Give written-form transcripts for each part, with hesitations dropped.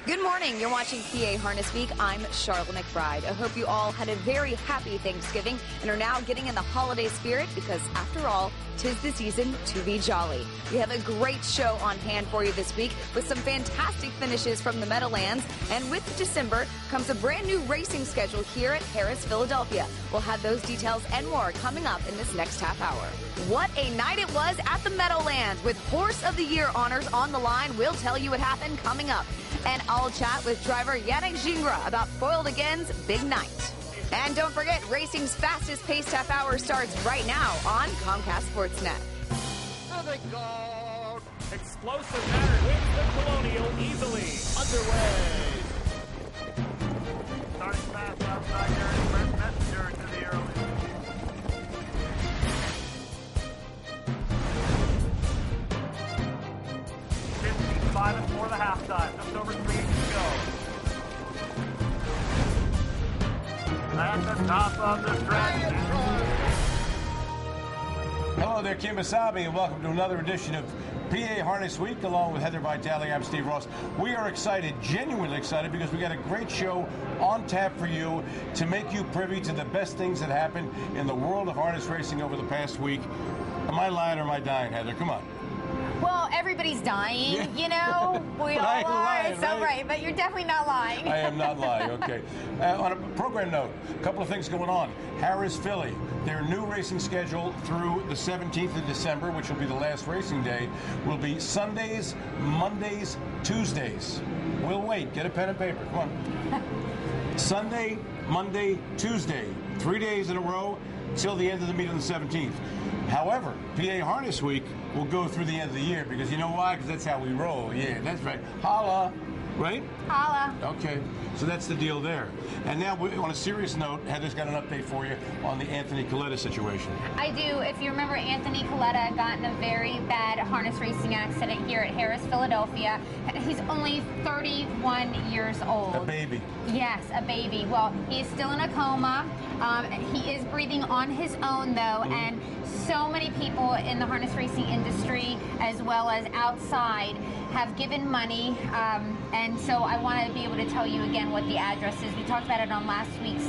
Good morning. You're watching PA Harness Week. I'm Charlotte McBride. I hope you all had a very happy Thanksgiving and are now getting in the holiday spirit because, after all, 'tis the season to be jolly. We have a great show on hand for you this week with some fantastic finishes from the Meadowlands. And with December comes a brand new racing schedule here at Harrah, Philadelphia. We'll have those details and more coming up in this next half hour. What a night it was at the Meadowlands with Horse of the Year honors on the line. We'll tell you what happened coming up. And I'll chat with driver Yannick Gingras about Foiled Again's big night. And don't forget, racing's fastest paced half hour starts right now on Comcast Sportsnet. Oh, they go! Explosive Matter wins the Colonial easily. Underway. Starting fast outside here, Brent Messenger into the early. 55 for the halftime. Just over 3 to go. At the top of the stretch. Hello there, Kim Asabi, and welcome to another edition of PA Harness Week, along with Heather Vitale. I'm Steve Ross. We are excited, genuinely excited, because we got a great show on tap for you to make you privy to the best things that happened in the world of harness racing over the past week. Am I lying or am I dying, Heather? Come on. Well, everybody's dying, Yeah. you know. We all are. Lying, It's all right, but you're definitely not lying. I am not lying, okay. On a program note, a couple of things going on. Harrah's Philly, their new racing schedule through the 17th of December, which will be the last racing day, will be Sundays, Mondays, Tuesdays. We'll wait. Get a pen and paper. Come on. Sunday, Monday, Tuesday. 3 days in a row till the end of the meet on the 17th. However, PA Harness Week will go through the end of the year because you know why? Because that's how we roll. Yeah, that's right. Holla. Right? Holla. Okay, so that's the deal there. And now, on a serious note, Heather's got an update for you on the Anthony Coletta situation. I do. If you remember, Anthony Coletta got in a very bad harness racing accident here at Harrah, Philadelphia. He's only 31 years old. A baby. Yes, a baby. Well, he is still in a coma. He is breathing on his own, though, and so many people in the harness racing industry, as well as outside, have given money, and so I want to be able to tell you again what the address is. We talked about it on last week's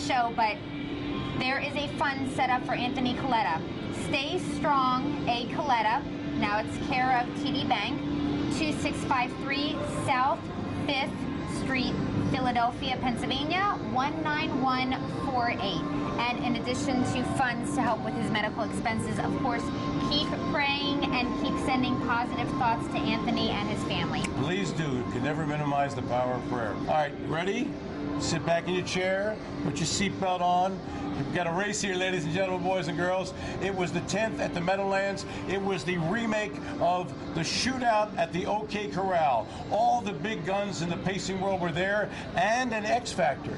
show, but there is a fund set up for Anthony Coletta. Stay Strong, A. Coletta. Now it's care of TD Bank, 2653 South 5th Street, Philadelphia, Pennsylvania, 19148. And in addition to funds to help with his medical expenses, of course, keep praying and keep sending positive thoughts to Anthony and his family. Please do. You can never minimize the power of prayer. All right, ready? Sit back in your chair, put your seatbelt on. We've got a race here, ladies and gentlemen, boys and girls. It was the 10th at the Meadowlands. It was the remake of the shootout at the OK Corral. All the big guns in the pacing world were there, and an X Factor.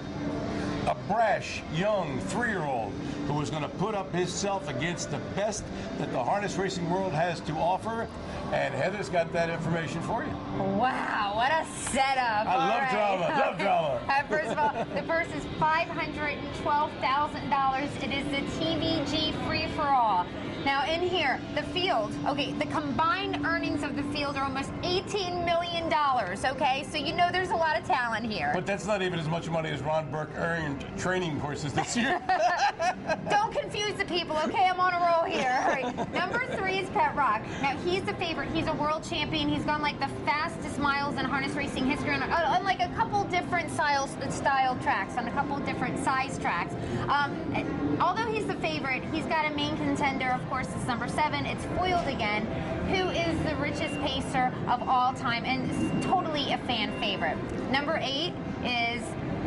A brash, young 3-year-old who was going to put up himself against the best that the harness racing world has to offer. And Heather's got that information for you. Wow, what a setup. I love drama. Love drama. First of all, the purse is $512,000. It is the TVG Free For All. Now in here, the field, okay, the combined earnings of the field are almost $18 million, okay? So you know there's a lot of talent here. But that's not even as much money as Ron Burke earned training courses this year. Don't confuse the people, okay? I'm on a roll here. All right. Number 3 is Pet Rock. Now he's the favorite. He's a world champion. He's gone like the fastest miles in harness racing history on like a couple different style tracks, on a couple different size tracks. Although he's the favorite, he's got a main contender, of course, it's number 7. It's Foiled Again, who is the richest pacer of all time and is totally a fan favorite. Number 8 is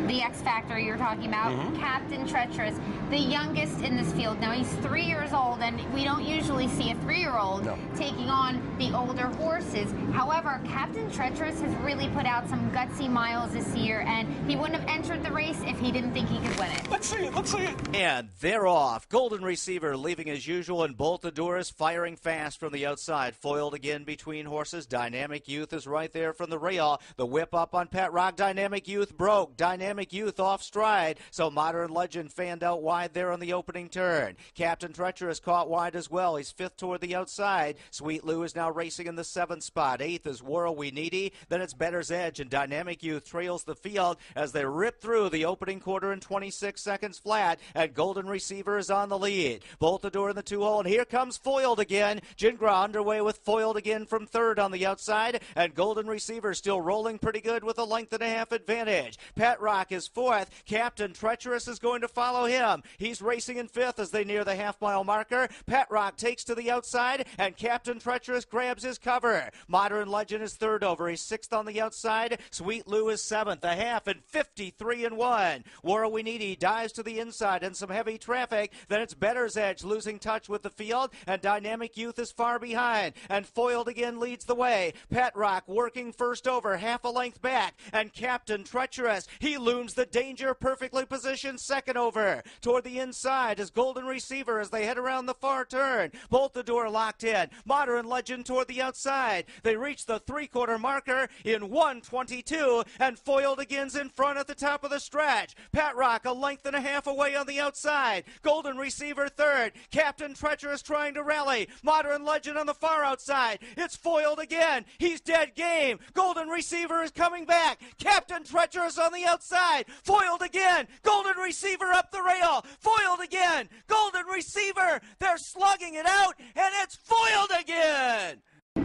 the X Factor you're talking about, Captain Treacherous, the youngest in this field. Now he's 3 years old, and we don't usually see a 3-year-old taking on the older horses. However, Captain Treacherous has really put out some gutsy miles this year, and he wouldn't have entered the race if he didn't think he could win it. Let's see it. Let's see it. And they're off. Golden Receiver leaving as usual, and Boltadouris firing fast from the outside. Foiled Again between horses. Dynamic Youth is right there from the rail. The whip up on Pet Rock. Dynamic Youth broke. Dynamic Dynamic Youth off stride, so Modern Legend fanned out wide there on the opening turn. Captain Treacherous caught wide as well. He's fifth toward the outside. Sweet Lou is now racing in the 7th spot. 8th is Whirl We Needy. Then it's Better's Edge, and Dynamic Youth trails the field as they rip through the opening quarter in 26 seconds flat, and Golden Receiver is on the lead. Boltador in the 2-hole, and here comes Foiled again. Gingras underway with Foiled again from 3rd on the outside, and Golden Receiver still rolling pretty good with a length and a half advantage. Pet Rock is 4th. Captain Treacherous is going to follow him. He's racing in 5th as they near the half-mile marker. Pet Rock takes to the outside, and Captain Treacherous grabs his cover. Modern Legend is 3rd over. He's 6th on the outside. Sweet Lou is 7th, a half and 53-1. Whirl We Needy dives to the inside and some heavy traffic. Then it's Better's Edge losing touch with the field, and Dynamic Youth is far behind. And Foiled again leads the way. Pet Rock working first over, half a length back, and Captain Treacherous, he looms the danger, perfectly positioned 2nd over. Toward the inside is Golden Receiver as they head around the far turn. Boltador locked in. Modern Legend toward the outside. They reach the 3/4 marker in 1:22, and Foiled again's in front at the top of the stretch. Pet Rock a length and a half away on the outside. Golden Receiver 3rd. Captain Treacherous trying to rally. Modern Legend on the far outside. It's Foiled again. He's dead game. Golden Receiver is coming back. Captain Treacherous on the outside. Foiled again. Golden Receiver up the rail. Foiled again. Golden Receiver. They're slugging it out, and it's Foiled again.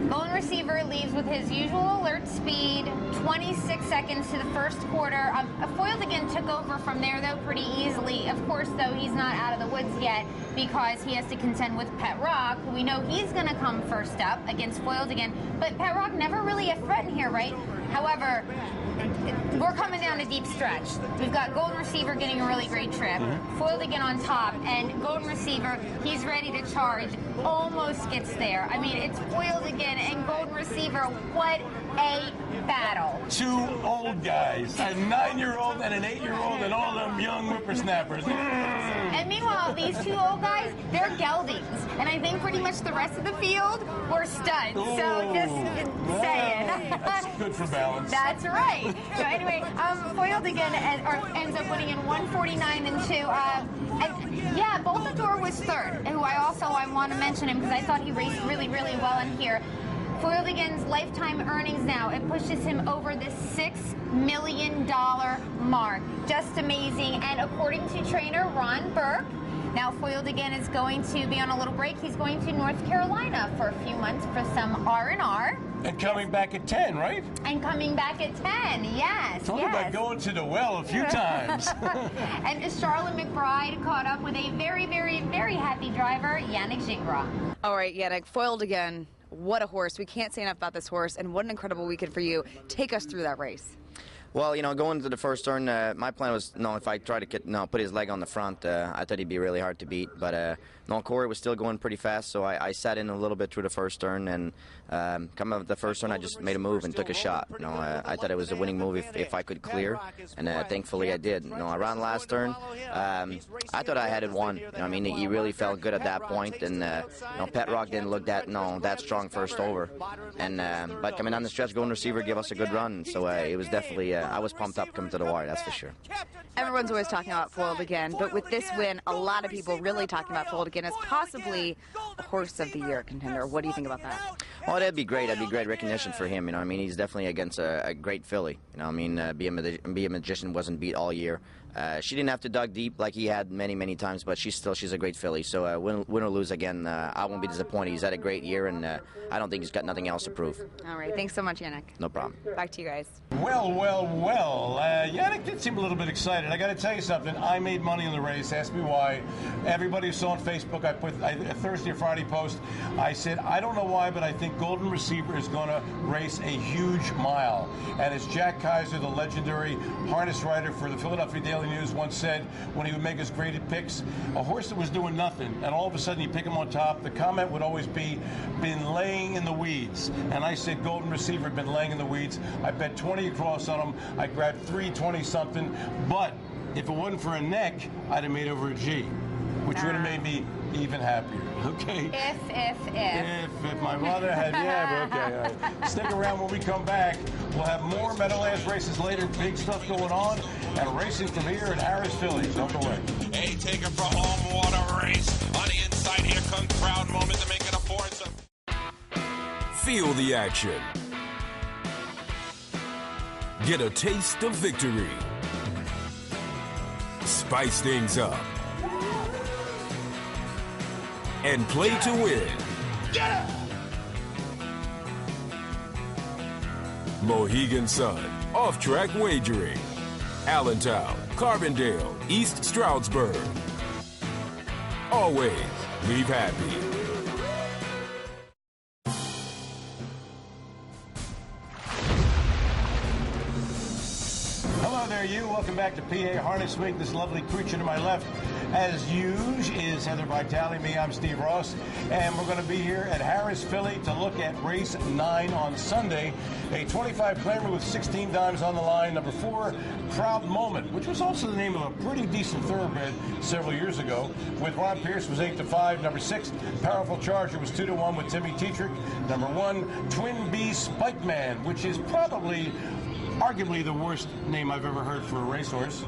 Golden Receiver leaves with his usual alert speed, 26 seconds to the first quarter. Foiled again took over from there, though, pretty easily. Of course, though, he's not out of the woods yet because he has to contend with Pet Rock, who we know he's going to come first up against Foiled again. But Pet Rock never really a threat in here, right? However, we're coming down a deep stretch. We've got Golden Receiver getting a really great trip, Foiled again on top, and Golden Receiver, he's ready to charge, almost gets there. I mean, it's Foiled again and Golden Receiver. What a battle. 2 old guys, a 9-year-old and an 8-year-old, and all them young whippersnappers. And meanwhile, these 2 old guys, they're geldings. And I think pretty much the rest of the field were studs. So just saying. That's good for balance. That's right. So anyway, Foiled again ends up winning in 1:49-2. And yeah, Boltador was 3rd, who I want to mention him because I thought he raced really, really well in here. Foiled again's lifetime earnings now, it pushes him over the $6 million mark. Just amazing. And according to trainer Ron Burke, now Foiled again is going to be on a little break. He's going to North Carolina for a few months for some R&R. And coming back at 10, right? And coming back at 10, yes. Talk about going to the well a few times. And Charlotte McBride caught up with a very, very, very happy driver, Yannick Gingras. All right, Yannick, Foiled again. What a horse. We can't say enough about this horse, and what an incredible weekend for you. Take us through that race. Well, going into the first turn, my plan was, if I try to put his leg on the front, I thought he'd be really hard to beat. But Corey was still going pretty fast, so I sat in a little bit through the first turn, and coming up the first turn, I just made a move and took a shot. I thought it was a winning move if I could clear, and thankfully I did. Around last turn, I thought I had it won. He really felt good at that point, and Pet Rock didn't look that strong first over. And but coming down the stretch, Golden Receiver gave us a good run, so it was definitely. I was pumped up coming to the wire, that's for sure. Everyone's always talking about Foiled again, but with this win, a lot of people really talking about Foiled again as possibly a Horse of the Year contender. What do you think about that? Well, that'd be great. That'd be great recognition for him. He's definitely against a great filly. Be a Magician wasn't beat all year. She didn't have to dug deep like he had many times, but she's a great filly. So win or lose again, I won't be disappointed. He's had a great year, and I don't think he's got nothing else to prove. All right, thanks so much, Yannick. No problem. Back to you guys. Well. Yannick did seem a little bit excited. I got to tell you something. I made money in the race. Ask me why. Everybody saw on Facebook, I put a Thursday or Friday post. I said, I don't know why, but I think Golden Receiver is going to race a huge mile. And as Jack Kaiser, the legendary harness rider for the Philadelphia Daily News, once said when he would make his graded picks, a horse that was doing nothing, and all of a sudden you pick him on top, the comment would always be, been laying in the weeds. And I said Golden Receiver had been laying in the weeds. I bet 20 across on him. I grabbed 320-something, but if it wasn't for a neck, I'd have made over a G, which would have made me even happier. Okay. If. If my mother had, yeah, but okay. All right. Stick around when we come back. We'll have more Meadowlands races later. Big stuff going on. And racing from here at Harrah's, Philly. Don't go away. A taker for home water race. On the inside, here comes Proud Moment to make it a foursome. Feel the action. Get a taste of victory. Spice things up. And play to win. Get it! Mohegan Sun, off-track wagering. Allentown, Carbondale, East Stroudsburg. Always leave happy. Hello there, you. Welcome back to PA Harness Week. This lovely creature to my left, as usual, is Heather Vitale. Me, I'm Steve Ross. And we're going to be here at Harrah's, Philly to look at race 9 on Sunday. A 25 claimer with 16 dimes on the line. Number 4, Proud Moment, which was also the name of a pretty decent thoroughbred several years ago. With Ron Pierce was 8-5. Number 6, Powerful Charger was 2-1 with Timmy Tetrick. Number 1, Twin B Spike Man, which is probably arguably the worst name I've ever heard for a racehorse.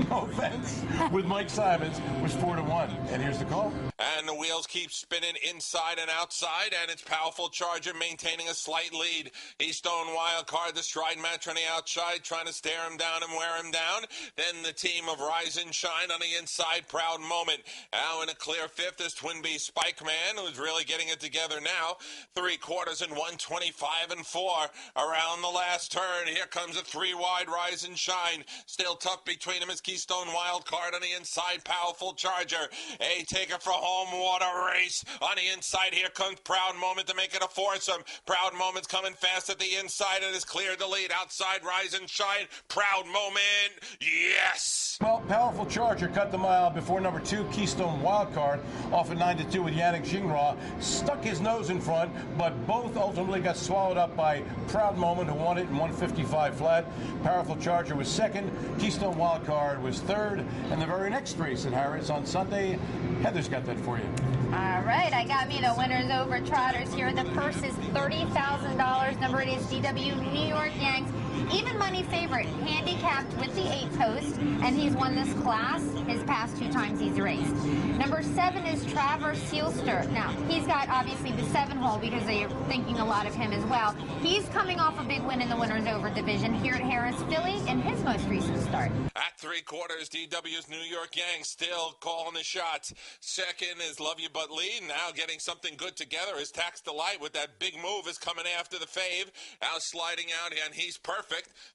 No offense. With Mike Simons was 4-1. And here's the call. And the wheels keep spinning inside and outside, and it's Powerful Charger maintaining a slight lead. Keystone Wild Card, the stride match on the outside, trying to stare him down and wear him down. Then the team of Rise and Shine on the inside, Proud Moment. Now in a clear fifth is Twin B Spike Man, who's really getting it together now. 3/4 and 125 and 4 around the last turn. Here comes a 3 wide Rise and Shine. Still tough between them is Keystone Wild Card on the inside, Powerful Charger. A taker for home water race. On the inside, here comes Proud Moment to make it a foursome. Proud Moment's coming fast at the inside and has cleared the lead. Outside, Rise and Shine. Proud Moment, yes! Well, Powerful Charger cut the mile before number 2, Keystone Wild Card, off at 9-2 with Yannick Gingras. Stuck his nose in front, but both ultimately got swallowed up by Proud Moment, who won it in 155 flat. Powerful Charger was second. Keystone Wild Card was third. And the very next race at Harrah's on Sunday, Heather's got that for you. All right, I got me the winners over trotters here. The purse is $30,000. Number 8 is DW New York Yanks. Even money favorite, handicapped with the 8 post, and he's won this class his past 2 times he's raced. Number 7 is Traverse Sealster. Now, he's got obviously the 7 hole because they are thinking a lot of him as well. He's coming off a big win in the winners over division here at Harrah's, Philly, in his most recent start. At 3/4, DW's New York Yanks still calling the shots. Second is Love You But Lead. Now getting something good together is Tax Delight with that big move is coming after the fave. Now sliding out, and he's perfect.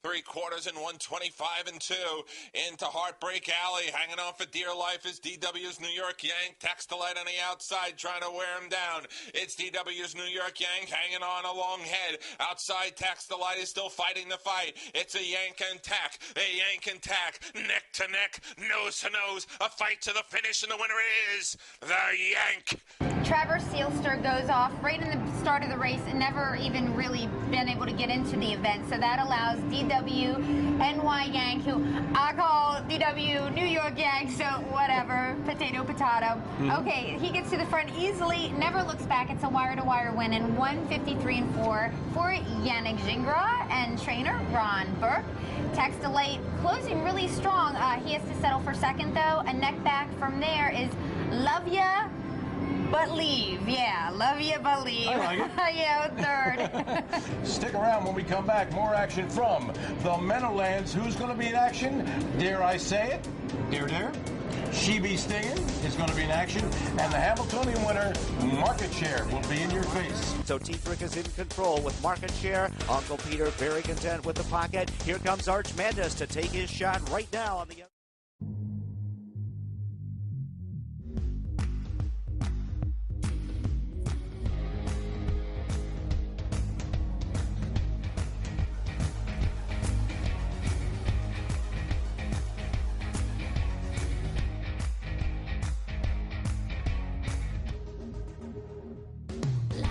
3/4 and 125 and 2. Into Heartbreak Alley. Hanging on for dear life is DW's New York Yank. Tax Delight on the outside trying to wear him down. It's DW's New York Yank hanging on a long head. Outside, Tax Delight is still fighting the fight. It's a Yank and Tack. A Yank and Tack. Neck to neck. Nose to nose. A fight to the finish, and the winner is the Yank. Traverse Sealster goes off right in the start of the race and never even really been able to get into the event. So that allows DW NY Yank, who I call DW New York Yank, so whatever, potato, potato. Okay, he gets to the front easily, never looks back. It's a wire-to-wire win in 153 and 4 for Yannick Gingras and trainer Ron Burke. Tax Delight closing really strong. He has to settle for second, though. A neck back from there is Love Ya But Leave. Yeah, Love Ya But Leave. I like it. Yeah, third. Stick around when we come back. More action from the Meadowlands. Who's going to be in action? Dare I say it? Dare? She Be Stinging is going to be in action. And the Hamiltonian winner, Market Share, will be in your face. So Tetrick is in control with Market Share. Uncle Peter very content with the pocket. Here comes Arch Madness to take his shot right now on the...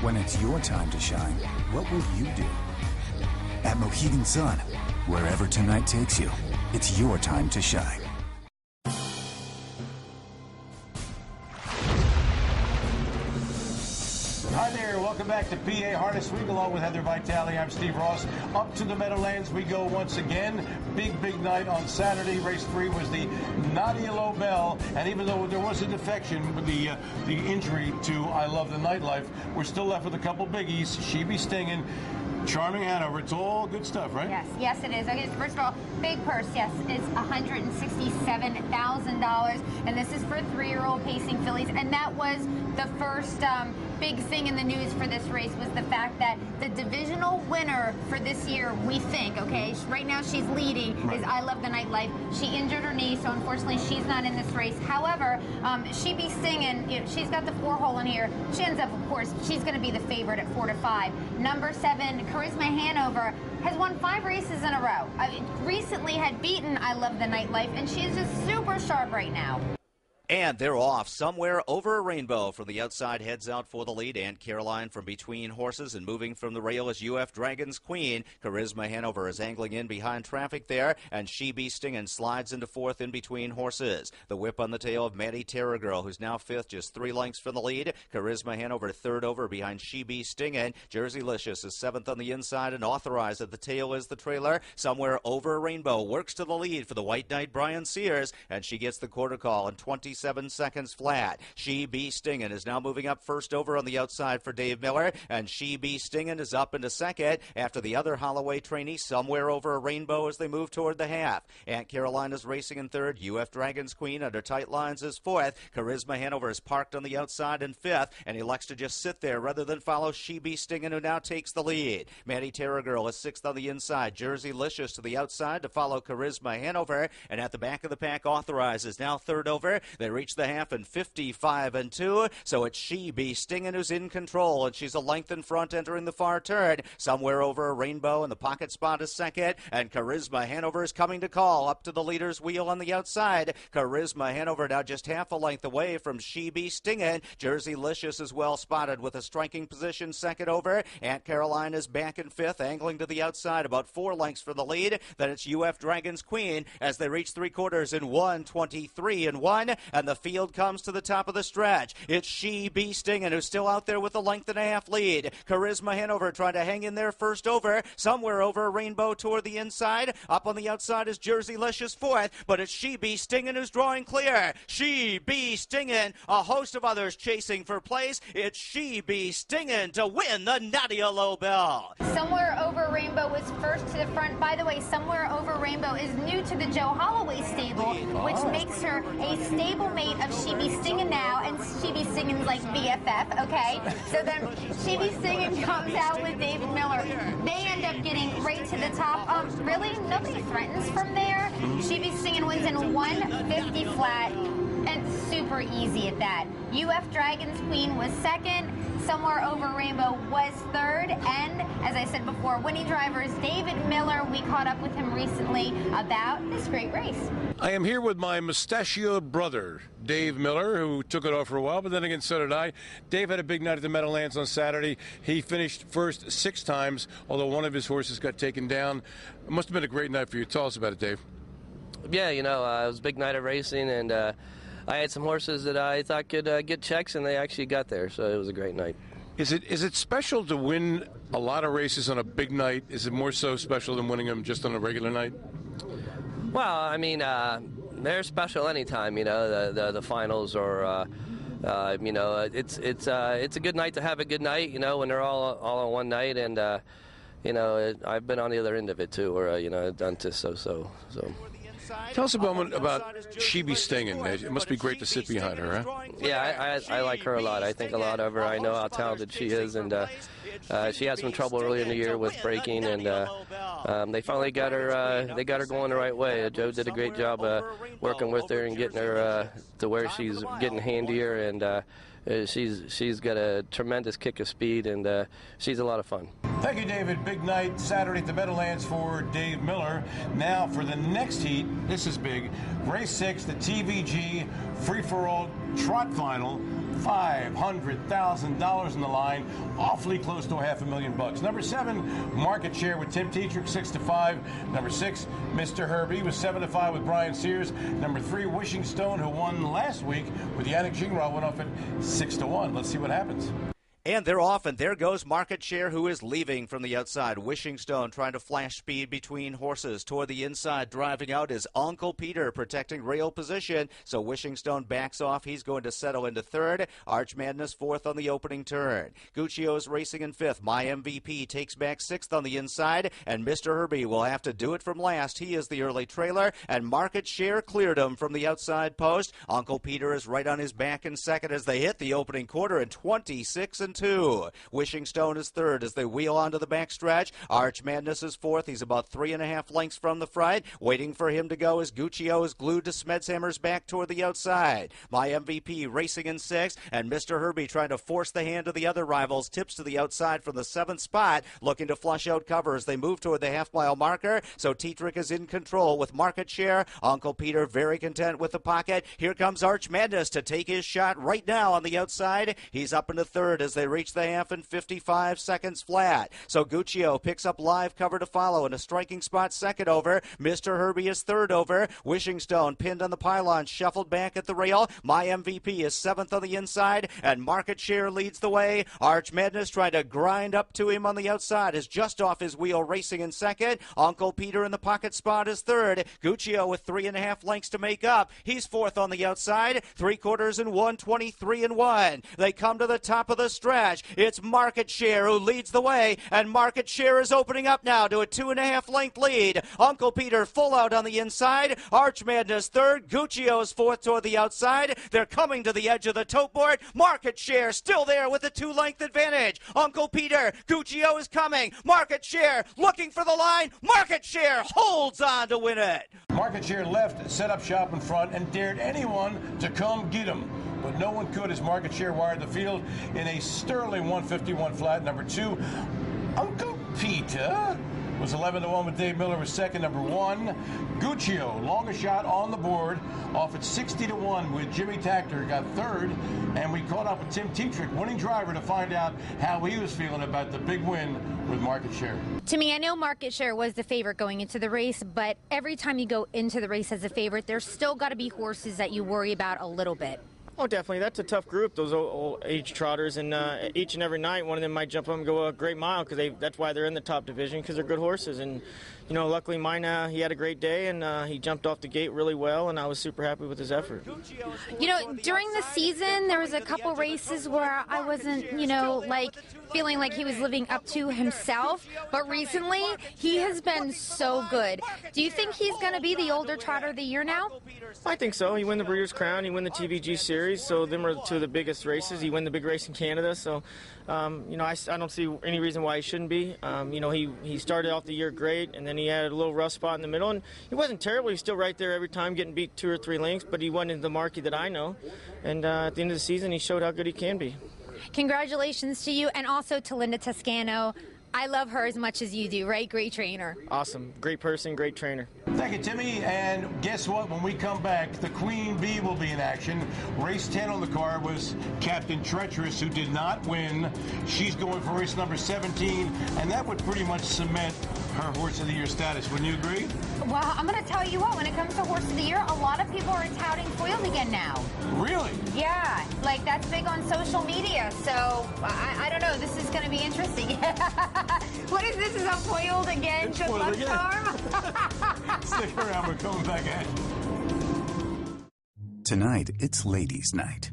When it's your time to shine, what will you do? At Mohegan Sun, wherever tonight takes you, it's your time to shine. back to PA Harness Week along with Heather Vitale. I'm Steve Ross. Up to the Meadowlands we go once again. Big night on Saturday. Race 3 was the Nadia Lobel, and even though there was a defection with the injury to I Love the Nightlife, we're still left with a couple biggies. She Be Stingin', Charming Hanover. It's all good stuff, right? Yes, it is. Okay, so first of all, big purse. Yes, it's $167,000, and this is for 3-year-old pacing fillies. And that was the first big thing in the news for this race, was the fact that the divisional winner for this year, we think, okay, right now she's leading, is I Love the Nightlife. She injured her knee, so unfortunately she's not in this race. However, She Be Stingin', you know, she's got the 4-hole in here. She ends up, of course, she's going to be the favorite at 4-5. Number 7, Charisma Hanover, has won 5 races in a row. Recently had beaten I Love the Nightlife, and she is just super sharp right now. And they're off somewhere over a rainbow. From the outside, heads out for the lead. Aunt Caroline from between horses, and moving from the rail is UF Dragon's Queen. Charisma Hanover is angling in behind traffic there, and She Be Stingin' slides into 4th in between horses. The whip on the tail of Maddie Terra Girl, who's now 5th, just 3 lengths from the lead. Charisma Hanover 3rd over behind She Be Stingin'. Jersey Licious is 7th on the inside, and Authorized at the tail is the trailer. Somewhere over a rainbow works to the lead for the White Knight Brian Sears, and she gets the quarter call in 27 seconds flat. She Be Stingin' is now moving up 1st over on the outside for Dave Miller, and She Be Stingin' is up into 2nd after the other Holloway trainee somewhere over a rainbow as they move toward the half. Aunt Caroline is racing in 3rd. UF Dragon's Queen under tight lines is 4th. Charisma Hanover is parked on the outside in 5th, and he elects to just sit there rather than follow She Be Stingin', who now takes the lead. Maddie Terra Girl is 6th on the inside. Jersey Licious to the outside to follow Charisma Hanover, and at the back of the pack, Authorized is now 3rd over. They reach the half in 55-2, so it's She Be Stingin' who's in control, and she's a length in front entering the far turn. Somewhere over a rainbow, and the pocket spot is 2nd, and Charisma Hanover is coming to call up to the leader's wheel on the outside. Charisma Hanover now just half a length away from She Be Stingin'. Jersey Licious is well spotted with a striking position 2nd over. Aunt Caroline is back in 5th, angling to the outside about 4 lengths from the lead. Then it's UF Dragon's Queen as they reach 3/4 in 1:23-1, and the field comes to the top of the stretch. It's She Be Stingin' who's still out there with a length and a half lead. Charisma Hanover trying to hang in there 1st over, somewhere over a rainbow toward the inside. Up on the outside is Jersey Licious 4th, but it's She Be Stingin' who's drawing clear. She Be Stingin', a host of others chasing for place. It's She Be Stingin' to win the Nadia Lobel. Somewhere Over Rainbow was 1st to the front. By the way, Somewhere Over Rainbow is new to the Joe Holloway stable, which makes her a stablemate of She Be Stingin' now, and She Be Stingin's like BFF, okay? So then She Be Stingin' comes out with David Miller. They end up getting right to the top. Really, nobody threatens from there. She Be Stingin' wins in 150 flat, and super easy at that. UF Dragon's Queen was 2nd. Somewhere Over Rainbow was 3rd, and as I said before, winning drivers David Miller. We caught up with him recently about this great race. I am here with my mustachioed brother, Dave Miller, who took it off for a while, but then again, so did I. Dave had a big night at the Meadowlands on Saturday. He finished first 6 times, although one of his horses got taken down. It must have been a great night for you. Tell us about it, Dave. Yeah, you know, it was a big night of racing, and I had some horses that I thought could get checks, and they actually got there, so it was a great night. Is it special to win a lot of races on a big night? Is it more so special than winning them just on a regular night? Well, I mean, they're special anytime, you know, the finals or, you know, it's a good night to have a good night, you know, when they're all on one night, and, you know, I've been on the other end of it too, where, you know, I've done this so. Tell us about She Be Stingin'. It must be great to sit behind her, huh? Yeah, I like her a lot. I think a lot of her. I know how talented she is, and she had some trouble early in the year with braking, and they finally got her. They got her going the right way. Joe did a great job working with her and getting her to where she's getting handier, and she's got a tremendous kick of speed, and she's a lot of fun. Thank you, David. Big night Saturday at the Meadowlands for Dave Miller. Now for the next heat, this is big. Race 6, the TVG Free For All Trot Final. $500,000 in the line, awfully close to $500,000. Number 7, Market Share with Tim Tetrick, 6-5. Number 6, Mr. Herbie was 7-5 with Brian Sears. Number 3, Wishing Stone, who won last week with Yannick Gingras, went off at 6-1. Let's see what happens. And they're off, and there goes Market Share, who is leaving from the outside. Wishing Stone trying to flash speed between horses. Toward the inside, driving out is Uncle Peter, protecting rail position. So Wishing Stone backs off. He's going to settle into third. Arch Madness fourth on the opening turn. Guccio is racing in fifth. My MVP takes back sixth on the inside, and Mr. Herbie will have to do it from last. He is the early trailer, and Market Share cleared him from the outside post. Uncle Peter is right on his back in second as they hit the opening quarter in 26-2. Wishing Stone is third as they wheel onto the backstretch. Arch Madness is fourth. He's about 3.5 lengths from the front. Waiting for him to go as Guccio is glued to Smedshammer's back toward the outside. My MVP racing in sixth, and Mr. Herbie trying to force the hand of the other rivals. Tips to the outside from the seventh spot, looking to flush out cover as they move toward the half-mile marker. So Tetrick is in control with Market Share. Uncle Peter very content with the pocket. Here comes Arch Madness to take his shot right now on the outside. He's up into third as they reach the half in 55 seconds flat. So Guccio picks up live cover to follow in a striking spot second over. Mr. Herbie is third over. Wishing Stone pinned on the pylon, shuffled back at the rail. My MVP is seventh on the inside, and Market Share leads the way. Arch Madness trying to grind up to him on the outside is just off his wheel, racing in second. Uncle Peter in the pocket spot is third. Guccio with 3.5 lengths to make up. He's fourth on the outside. 3/4 and 1:23-1. They come to the top of the stretch. It's Market Share who leads the way, and Market Share is opening up now to a 2.5 length lead. Uncle Peter full out on the inside. Arch Madness third. Guccio is fourth toward the outside. They're coming to the edge of the tote board. Market Share still there with a 2-length advantage. Uncle Peter, Guccio is coming. Market Share looking for the line. Market Share holds on to win it. Market Share left, set up shop in front, and dared anyone to come get him. But no one could as Market Share wired the field in a sterling 151 flat. Number 2, Uncle Peter was 11-1 with Dave Miller was second. Number 1, Guccio, longest shot on the board, off at 60-1 with Jimmy Takter, got third. And we caught up with Tim Tetrick, winning driver, to find out how he was feeling about the big win with Market Share. To me, I know Market Share was the favorite going into the race, but every time you go into the race as a favorite, there's still got to be horses that you worry about a little bit. Oh, definitely. That's a tough group, those old age trotters, and each and every night one of them might jump up and go a great mile because that's why they're in the top division, because they're good horses. And you know, luckily mine, he had a great day, and he jumped off the gate really well, and I was super happy with his effort. You know, during the season, there was a couple races where I wasn't, you know, like feeling like he was living up to himself, but recently he has been so good. Do you think he's going to be the older trotter of the year now? I think so. He won the Breeders' Crown, he won the TVG Series, so them are two of the biggest races. He won the big race in Canada, so you know, I don't see any reason why he shouldn't be. You know, he started off the year great, and then he had a little rough spot in the middle, and he wasn't terrible. He was still right there every time, getting beat 2 or 3 lengths, but he wasn't in the marquee that I know. And at the end of the season, he showed how good he can be. Congratulations to you, and also to Linda Toscano. I love her as much as you do, right? Great trainer. Awesome. Great person, great trainer. Thank you, Timmy. And guess what? When we come back, the Queen Bee will be in action. Race 10 on the card was Captain Treacherous, who did not win. She's going for race number 17, and that would pretty much cement her Horse of the Year status. Wouldn't you agree? Well, I'm going to tell you what, when it comes to Horse of the Year, a lot of people are touting foiled again now. Really? Yeah, like that's big on social media, so I don't know, this is going to be interesting. What is this? Is a foiled again? It's Good foiled luck again. charm? Stick around, we're coming back at you. Tonight, it's ladies' night.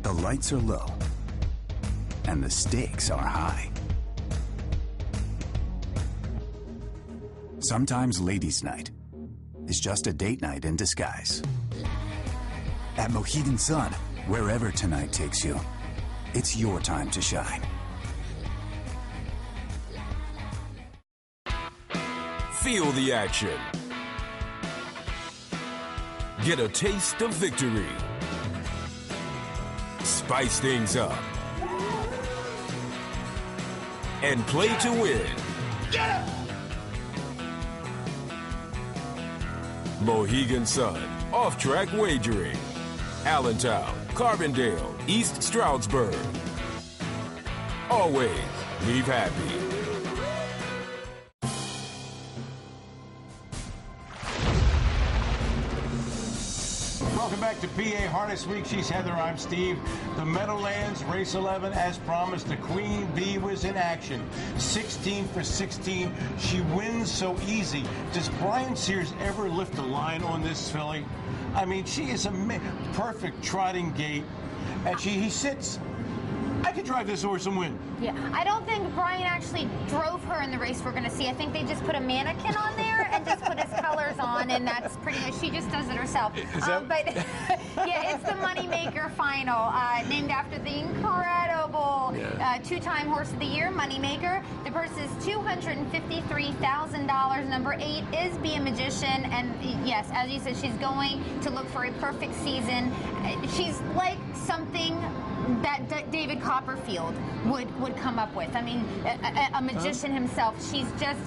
The lights are low, and the stakes are high. Sometimes ladies' night is just a date night in disguise. At Mohegan Sun, wherever tonight takes you, it's your time to shine. Feel the action. Get a taste of victory. Spice things up. And play to win. Get it! Mohegan Sun, off-track wagering. Allentown, Carbondale, East Stroudsburg. Always leave happy. back to PA Harness Week. She's Heather, I'm Steve. The Meadowlands, race 11, as promised, the Queen Bee was in action. 16 for 16. She wins so easy. Does Brian Sears ever lift a line on this filly? I mean, she is a perfect trotting gait, and he sits. I could drive this horse and win. Yeah, I don't think Brian actually drove her in the race we're going to see. I think they just put a mannequin on there and just put his colors on, and that's pretty much, she just does it herself. But yeah, it's the Moneymaker Final, named after the incredible two-time Horse of the Year, Moneymaker. The purse is $253,000. Number 8 is Be a Magician, and yes, as you said, she's going to look for a perfect season. She's like something that David Copperfield would come up with. I mean, a magician himself. She's just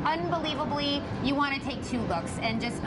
unbelievably, you want to take 2 looks and just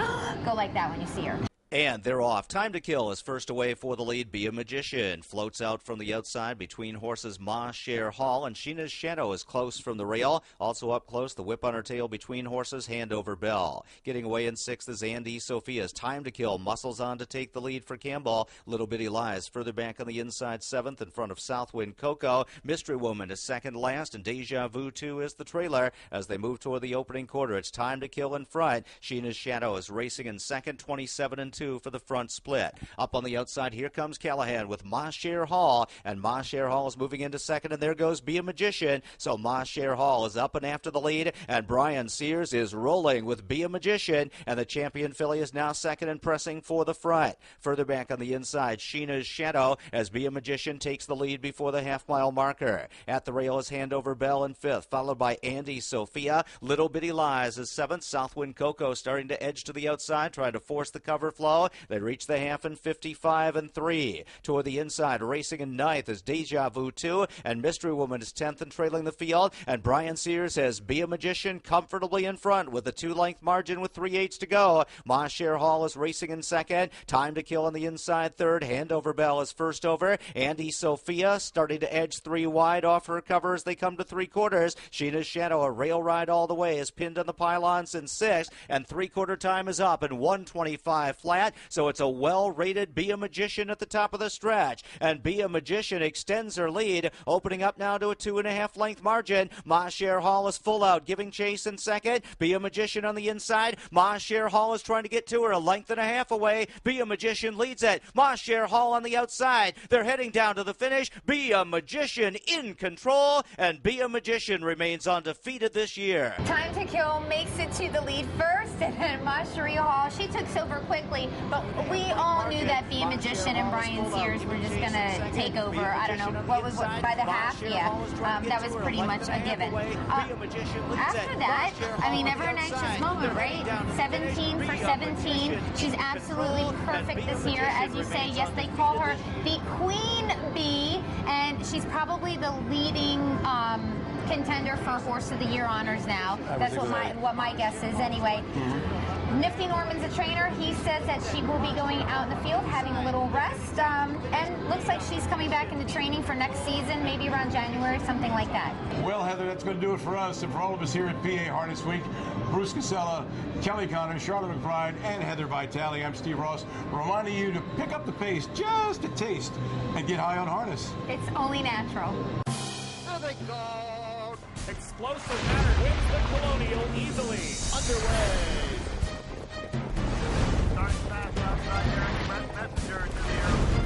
go like that when you see her. And they're off. Time to Kill is first away for the lead. Be a Magician floats out from the outside between horses Ma Cher Hall, and Sheena's Shadow is close from the rail. Also up close, the whip on her tail between horses, Hand Over Bell. Getting away in 6th is Andy Sophia's Time to Kill. Muscles on to take the lead for Campbell. Little Bitty Lies further back on the inside, 7th in front of Southwind Coco. Mystery Woman is second last, and Deja Vu 2 is the trailer. As they move toward the opening quarter, it's Time to Kill in front. Sheena's Shadow is racing in second, 27-2 for the front split. Up on the outside, here comes Callahan with Ma Cher Hall, and Ma Cher Hall is moving into second, and there goes Be a Magician. So Ma Cher Hall is up and after the lead, and Brian Sears is rolling with Be a Magician, and the champion filly is now second and pressing for the front. Further back on the inside, Sheena's Shadow as Be a Magician takes the lead before the half-mile marker. At the rail is Hand Over Bell in 5th, followed by Andy Sophia. Little Bitty Lies is 7th. Southwind Coco starting to edge to the outside, trying to force the cover flow. They reach the half in 55-3. Toward the inside, racing in 9th is Deja Vu 2, and Mystery Woman is 10th and trailing the field. And Brian Sears has Be a Magician comfortably in front with a 2-length margin with 3/8 to go. Ma Cher Hall is racing in second. Time to Kill on the inside, 3rd. Hand Over Bell is first over. Andy Sophia starting to edge 3 wide off her cover as they come to 3/4. Sheena's Shadow, a rail ride all the way, is pinned on the pylons in 6th, and 3/4 time is up in 1:25 flat. So it's a well-rated Be a Magician at the top of the stretch. And Be a Magician extends her lead, opening up now to a 2.5-length margin. Ma Cher Hall is full out, giving chase in second. Be a Magician on the inside. Ma Cher Hall is trying to get to her, a length and a half away. Be a Magician leads it. Ma Cher Hall on the outside. They're heading down to the finish. Be a Magician in control, and Be a Magician remains undefeated this year. Time to Kill makes it to the lead first, and then Ma Cher Hall, she took silver quickly, but we all knew that Be a Magician and Brian Sears were just going to take over. I don't know, by the half? Yeah, that was pretty much a given. After that, I mean, never an anxious moment, right? 17 for 17. She's absolutely perfect this year. As you say, yes, they call her the Queen Bee, and she's probably the leading contender for Horse of the Year honors now. That's what my guess is anyway. Nifty Norman's a trainer. He says that she will be going out in the field, having a little rest, and looks like she's coming back into training for next season, maybe around January, something like that. Well, Heather, that's going to do it for us and for all of us here at PA Harness Week. Bruce Casella, Kelly Connor, Charlotte McBride, and Heather Vitale. I'm Steve Ross, reminding you to pick up the pace just a taste and get high on harness. It's only natural. There they go. Explosive Matter wins the Colonial easily. Underway. Starting fast outside there. Messenger to the air.